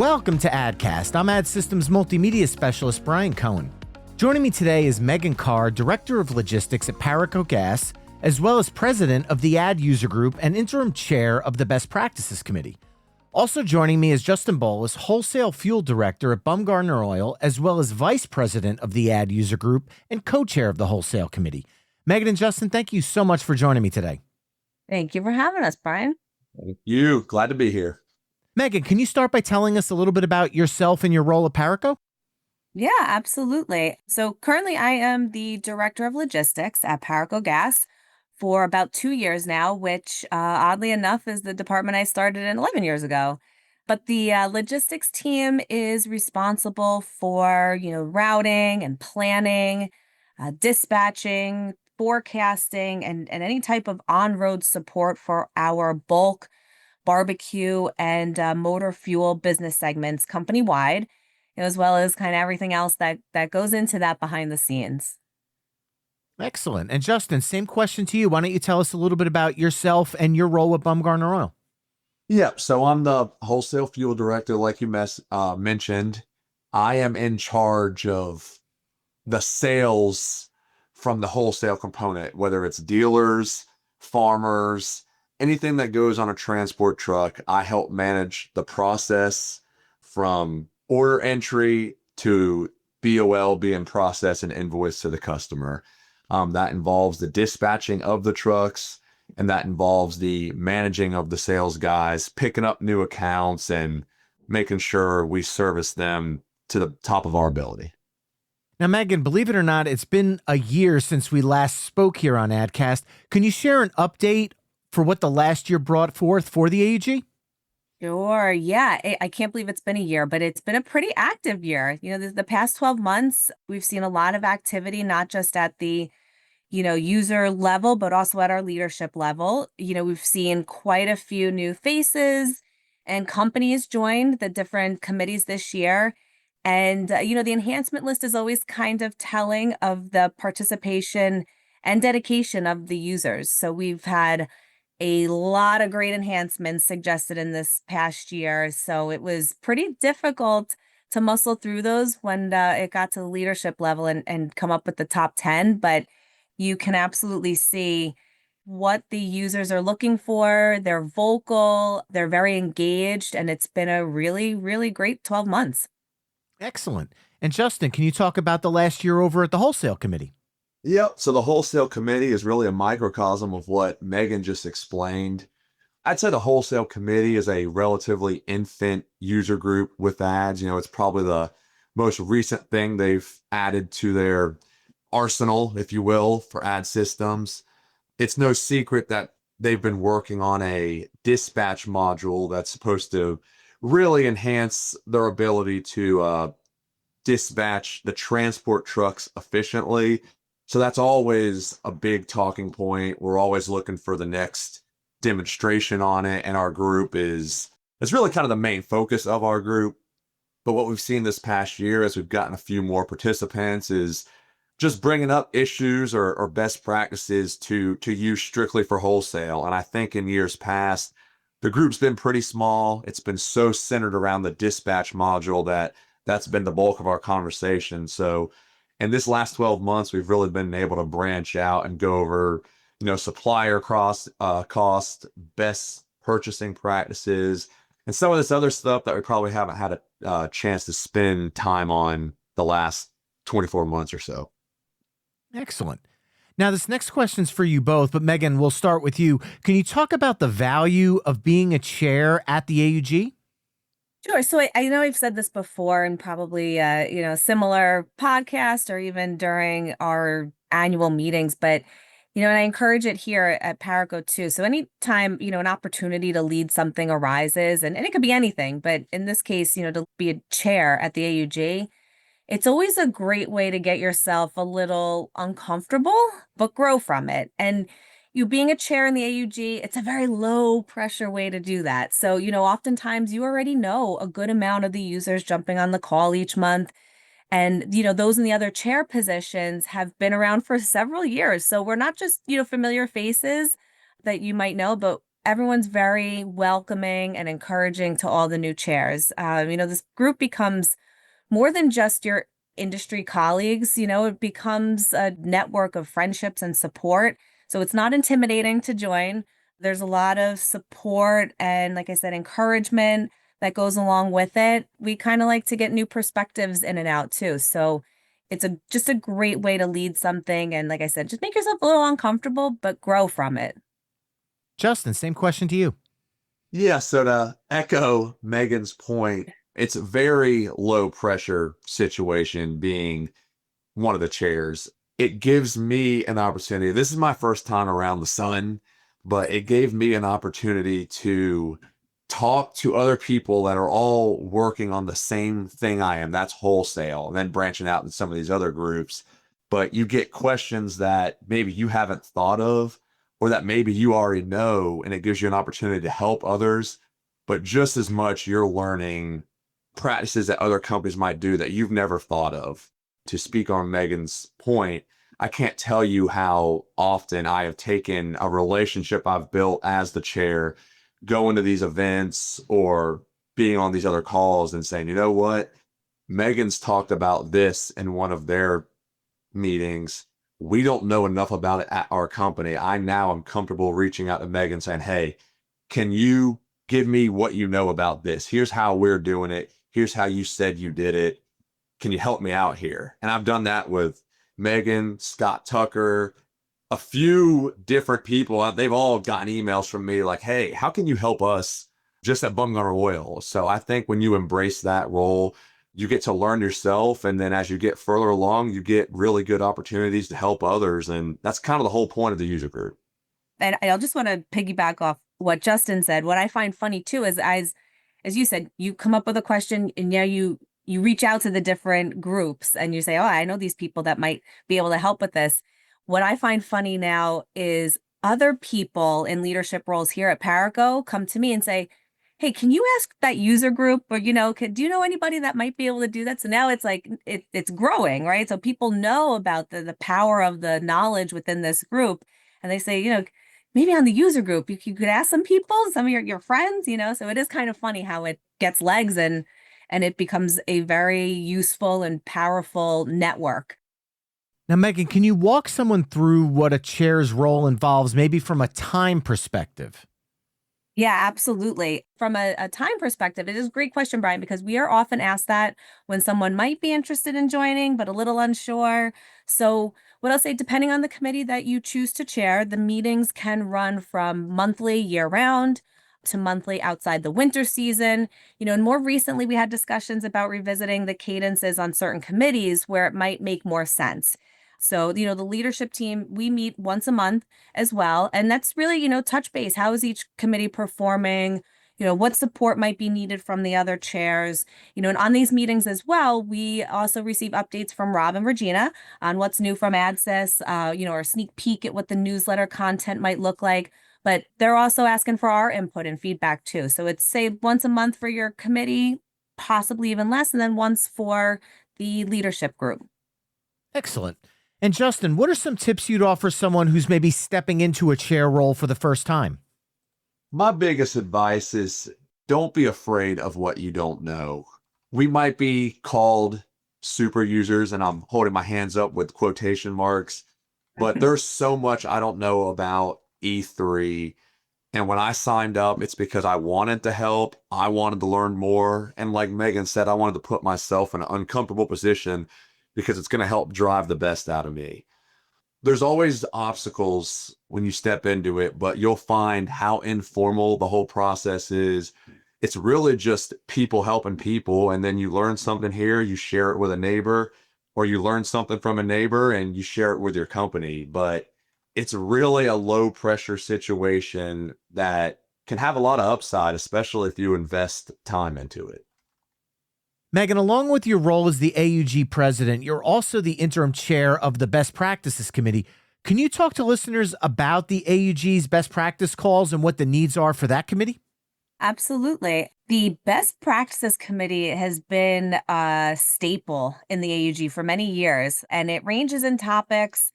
Welcome to ADDcast. I'm Ad Systems Multimedia Specialist Brian Cohen. Joining me today is Megan Carr, Director of Logistics at Paraco Gas, as well as President of the Ad User Group and Interim Chair of the Best Practices Committee. Also joining me is Justin Bolus, Wholesale Fuel Director at Bumgarner Oil, as well as Vice President of the Ad User Group and Co-Chair of the Wholesale Committee. Megan and Justin, thank you so much for joining me today. Thank you for having us, Brian. Thank you. Glad to be here. Megan, can you start by telling us a little bit about yourself and your role at Paraco? Yeah, absolutely. So currently I am the Director of Logistics at Paraco Gas for about 2 years now, which oddly enough is the department I started in 11 years ago. But the logistics team is responsible for, routing and planning, dispatching, forecasting, and any type of on-road support for our bulk, barbecue, and motor fuel business segments company-wide, as well as kind of everything else that goes into that behind the scenes. Excellent. And Justin, same question to you. Why don't you tell us a little bit about yourself and your role with Bumgarner Oil? Yep. So I'm the Wholesale Fuel Director, like you mentioned. I am in charge of the sales from the wholesale component, whether it's dealers, farmers, anything that goes on a transport truck. I help manage the process from order entry to BOL being processed and invoiced to the customer. That involves the dispatching of the trucks, and that involves the managing of the sales guys, picking up new accounts and making sure we service them to the top of our ability. Now, Megan, believe it or not, it's been a year since we last spoke here on ADDcast. Can you share an update for what the last year brought forth for the AUG? Sure. Yeah. I can't believe it's been a year, but it's been a pretty active year. The past 12 months, we've seen a lot of activity, not just at the, user level, but also at our leadership level. We've seen quite a few new faces and companies join the different committees this year. And, the enhancement list is always kind of telling of the participation and dedication of the users. So we've had a lot of great enhancements suggested in this past year. So it was pretty difficult to muscle through those when it got to the leadership level and come up with the top 10. But you can absolutely see what the users are looking for. They're vocal, they're very engaged, and it's been a really, really great 12 months. Excellent. And Justin, can you talk about the last year over at the Wholesale Committee? Yep. So the Wholesale Committee is really a microcosm of what Megan just explained. I'd say the Wholesale Committee is a relatively infant user group with ads. It's probably the most recent thing they've added to their arsenal, if you will, for ad systems. It's no secret that they've been working on a dispatch module that's supposed to really enhance their ability to dispatch the transport trucks efficiently. So that's always a big talking point. We're always looking for the next demonstration on it. And our group it's really kind of the main focus of our group. But what we've seen this past year as we've gotten a few more participants is just bringing up issues or best practices to use strictly for wholesale. And I think in years past, the group's been pretty small. It's been so centered around the dispatch module that's been the bulk of our conversation. So in this last 12 months, we've really been able to branch out and go over, supplier cost, best purchasing practices, and some of this other stuff that we probably haven't had a chance to spend time on the last 24 months or so. Excellent. Now, this next question's for you both, but Megan, we'll start with you. Can you talk about the value of being a chair at the AUG? Sure. So I know I've said this before and probably, similar podcast or even during our annual meetings, but, and I encourage it here at Paraco too. So anytime, an opportunity to lead something arises, and it could be anything, but in this case, to be a chair at the AUG, it's always a great way to get yourself a little uncomfortable, but grow from it. And you being a chair in the AUG, it's a very low pressure way to do that. So, oftentimes you already know a good amount of the users jumping on the call each month. And, those in the other chair positions have been around for several years. So we're not just, familiar faces that you might know, but everyone's very welcoming and encouraging to all the new chairs. This group becomes more than just your industry colleagues, it becomes a network of friendships and support. So it's not intimidating to join. There's a lot of support and, like I said, encouragement that goes along with it. We kind of like to get new perspectives in and out too. So it's just a great way to lead something. And like I said, just make yourself a little uncomfortable, but grow from it. Justin, same question to you. Yeah, so to echo Megan's point, it's a very low pressure situation being one of the chairs. It gives me an opportunity. This is my first time around the sun, but it gave me an opportunity to talk to other people that are all working on the same thing I am. That's wholesale, and then branching out in some of these other groups. But you get questions that maybe you haven't thought of, or that maybe you already know, and it gives you an opportunity to help others. But just as much, you're learning practices that other companies might do that you've never thought of. To speak on Megan's point, I can't tell you how often I have taken a relationship I've built as the chair, going to these events or being on these other calls and saying, you know what, Megan's talked about this in one of their meetings. We don't know enough about it at our company. I now am comfortable reaching out to Megan saying, hey, can you give me what you know about this? Here's how we're doing it. Here's how you said you did it. Can you help me out here? And I've done that with Megan, Scott Tucker, a few different people. They've all gotten emails from me like, hey, how can you help us just at Bumgarner Oil? So I think when you embrace that role, you get to learn yourself. And then as you get further along, you get really good opportunities to help others. And that's kind of the whole point of the user group. And I'll just want to piggyback off what Justin said. What I find funny too is as you said, you come up with a question and you reach out to the different groups and you say, oh, I know these people that might be able to help with this. What I find funny now is other people in leadership roles here at Paraco come to me and say, hey, can you ask that user group, or, do you know anybody that might be able to do that? So now it's like, it's growing, right? So people know about the power of the knowledge within this group. And they say, maybe on the user group, you could ask some people, some of your friends, so it is kind of funny how it gets legs and it becomes a very useful and powerful network. Now, Megan, can you walk someone through what a chair's role involves, maybe from a time perspective? Yeah, absolutely. From a time perspective, it is a great question, Brian, because we are often asked that when someone might be interested in joining, but a little unsure. So what I'll say, depending on the committee that you choose to chair, the meetings can run from monthly year round to monthly outside the winter season. And more recently, we had discussions about revisiting the cadences on certain committees where it might make more sense. So, the leadership team, we meet once a month as well. And that's really, touch base. How is each committee performing? What support might be needed from the other chairs? And on these meetings as well, we also receive updates from Rob and Regina on what's new from ADDcast, or a sneak peek at what the newsletter content might look like. But they're also asking for our input and feedback too. So it's, say, once a month for your committee, possibly even less, and then once for the leadership group. Excellent. And Justin, what are some tips you'd offer someone who's maybe stepping into a chair role for the first time? My biggest advice is don't be afraid of what you don't know. We might be called super users, and I'm holding my hands up with quotation marks, but there's so much I don't know about E3. And when I signed up, it's because I wanted to help. I wanted to learn more. And like Megan said, I wanted to put myself in an uncomfortable position because it's going to help drive the best out of me. There's always obstacles when you step into it, but you'll find how informal the whole process is. It's really just people helping people. And then you learn something here, you share it with a neighbor, or you learn something from a neighbor and you share it with your company. But it's really a low pressure situation that can have a lot of upside, especially if you invest time into it. Megan, along with your role as the AUG president, you're also the interim chair of the Best Practices Committee. Can you talk to listeners about the AUG's best practice calls and what the needs are for that committee? Absolutely. The Best Practices Committee has been a staple in the AUG for many years, and it ranges in topics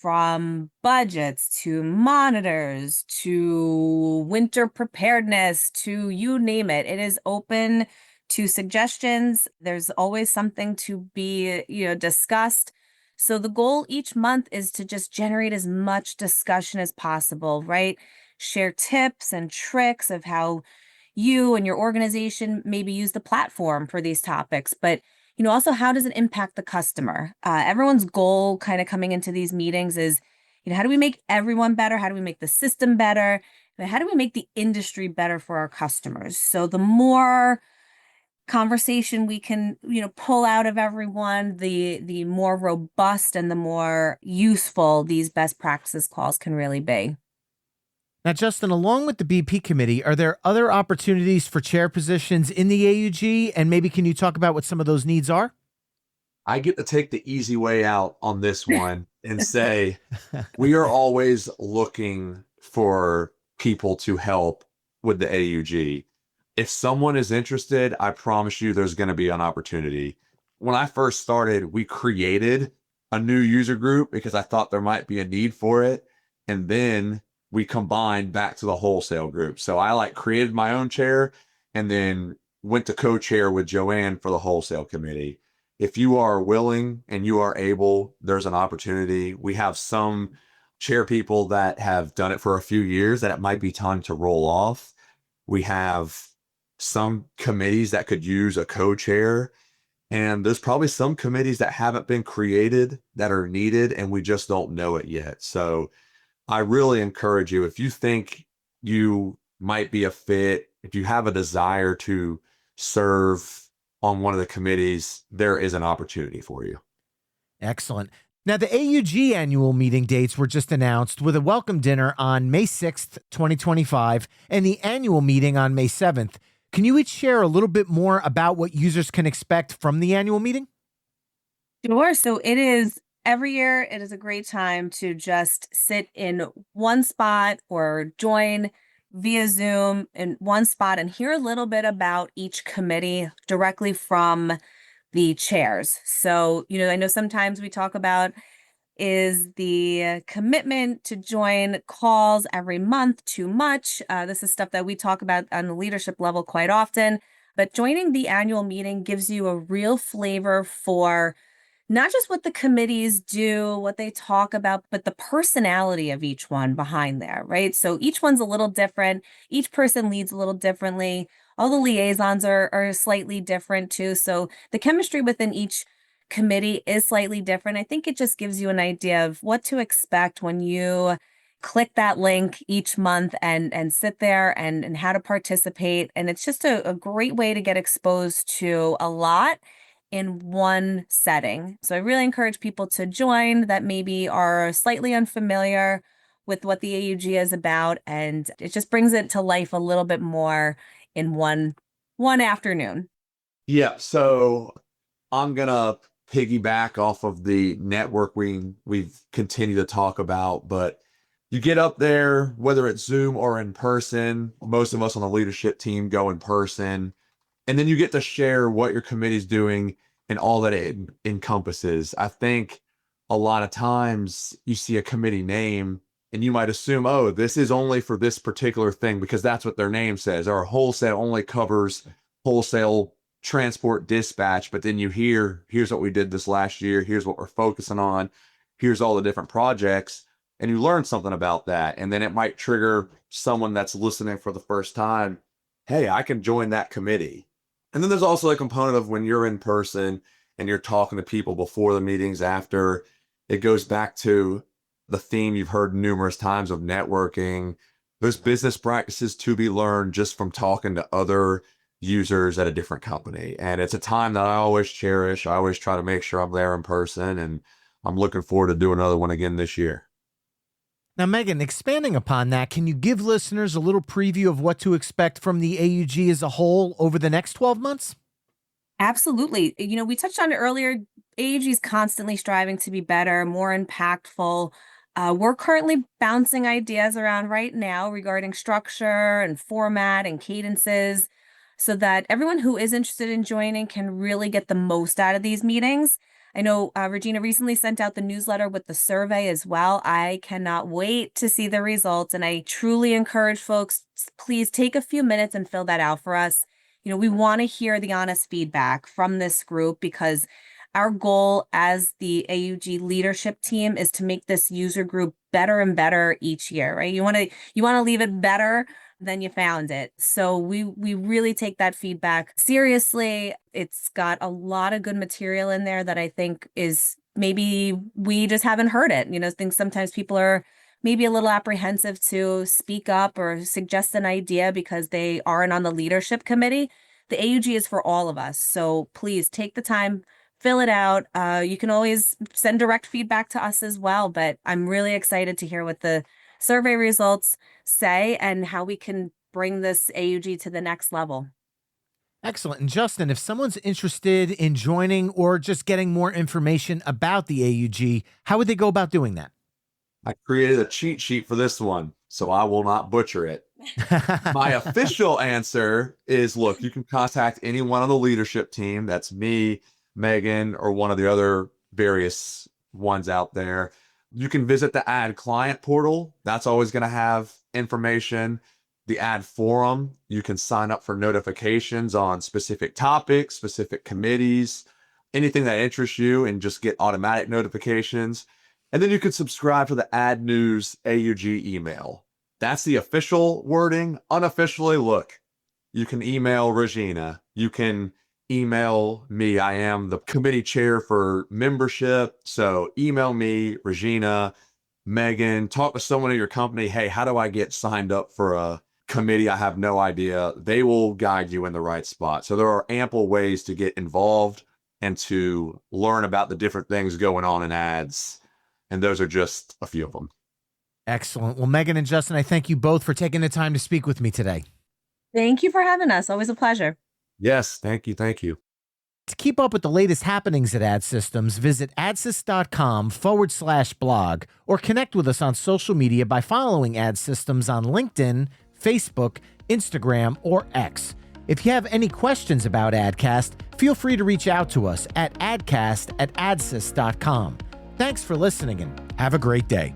from budgets to monitors to winter preparedness to you name it. It is open to suggestions. There's always something to be, discussed. So the goal each month is to just generate as much discussion as possible, right? Share tips and tricks of how you and your organization maybe use the platform for these topics, but also how does it impact the customer? Everyone's goal kind of coming into these meetings is, how do we make everyone better? How do we make the system better? But how do we make the industry better for our customers? So the more conversation we can, pull out of everyone, the more robust and the more useful these best practices calls can really be. Now, Justin, along with the BP committee, are there other opportunities for chair positions in the AUG? And maybe can you talk about what some of those needs are? I get to take the easy way out on this one and say we are always looking for people to help with the AUG. If someone is interested, I promise you there's going to be an opportunity. When I first started, we created a new user group because I thought there might be a need for it. And then we combined back to the wholesale group. So I created my own chair and then went to co-chair with Joanne for the wholesale committee. If you are willing and you are able, there's an opportunity. We have some chair people that have done it for a few years that it might be time to roll off. We have some committees that could use a co-chair, and there's probably some committees that haven't been created that are needed and we just don't know it yet. So I really encourage you, if you think you might be a fit, if you have a desire to serve on one of the committees, there is an opportunity for you. Excellent. Now, the AUG annual meeting dates were just announced with a welcome dinner on May 6th, 2025, and the annual meeting on May 7th. Can you each share a little bit more about what users can expect from the annual meeting? Sure. So it is every year, it is a great time to just sit in one spot or join via Zoom in one spot and hear a little bit about each committee directly from the chairs. So, I know sometimes we talk about is the commitment to join calls every month too much? This is stuff that we talk about on the leadership level quite often. But joining the annual meeting gives you a real flavor for not just what the committees do, what they talk about, but the personality of each one behind there, right? So each one's a little different. Each person leads a little differently. All the liaisons are slightly different too. So the chemistry within each committee is slightly different. I think it just gives you an idea of what to expect when you click that link each month and sit there and how to participate. And it's just a great way to get exposed to a lot in one setting. So I really encourage people to join that maybe are slightly unfamiliar with what the AUG is about. And it just brings it to life a little bit more in one afternoon. Yeah, so I'm gonna piggyback off of the networking we've continued to talk about, but you get up there, whether it's Zoom or in person. Most of us on the leadership team go in person, and then you get to share what your committee's doing and all that it encompasses. I think a lot of times you see a committee name and you might assume, oh, this is only for this particular thing because that's what their name says, or wholesale only covers wholesale transport dispatch. But then you hear, here's what we did this last year, here's what we're focusing on, here's all the different projects, and you learn something about that. And then it might trigger someone that's listening for the first time, hey, I can join that committee. And then there's also a component of when you're in person and you're talking to people before the meetings, after. It goes back to the theme you've heard numerous times of networking. There's business practices to be learned just from talking to other users at a different company. And it's a time that I always cherish. I always try to make sure I'm there in person, and I'm looking forward to doing another one again this year. Now, Megan, expanding upon that, can you give listeners a little preview of what to expect from the AUG as a whole over the next 12 months? Absolutely. We touched on it earlier. AUG is constantly striving to be better, more impactful. We're currently bouncing ideas around right now regarding structure and format and cadences so that everyone who is interested in joining can really get the most out of these meetings. I know Regina recently sent out the newsletter with the survey as well. I cannot wait to see the results. And I truly encourage folks, please take a few minutes and fill that out for us. We want to hear the honest feedback from this group because our goal as the AUG leadership team is to make this user group better and better each year, right? You want to leave it better than you found it. So we really take that feedback seriously. It's got a lot of good material in there that I think is maybe we just haven't heard it. I think sometimes people are maybe a little apprehensive to speak up or suggest an idea because they aren't on the leadership committee. The AUG is for all of us. So please take the time, fill it out. You can always send direct feedback to us as well, but I'm really excited to hear what the survey results say and how we can bring this AUG to the next level. Excellent. And Justin, if someone's interested in joining or just getting more information about the AUG, how would they go about doing that? I created a cheat sheet for this one, so I will not butcher it. My official answer is, look, you can contact anyone on the leadership team. That's me, Megan, or one of the other various ones out there. You can visit the ad client portal. That's always going to have information. The ad forum, you can sign up for notifications on specific topics, specific committees, anything that interests you, and just get automatic notifications. And then you can subscribe to the Ad News AUG email. That's the official wording. Unofficially, look, you can email Regina. You can email me. I am the committee chair for membership. So email me, Regina, Megan, talk to someone at your company. Hey, how do I get signed up for a committee? I have no idea. They will guide you in the right spot. So there are ample ways to get involved and to learn about the different things going on in ads. And those are just a few of them. Excellent. Well, Megan and Justin, I thank you both for taking the time to speak with me today. Thank you for having us. Always a pleasure. Yes, thank you. Thank you. To keep up with the latest happenings at Ad Systems, visit adsys.com/blog or connect with us on social media by following Ad Systems on LinkedIn, Facebook, Instagram, or X. If you have any questions about ADDcast, feel free to reach out to us at addcast@adsys.com. Thanks for listening and have a great day.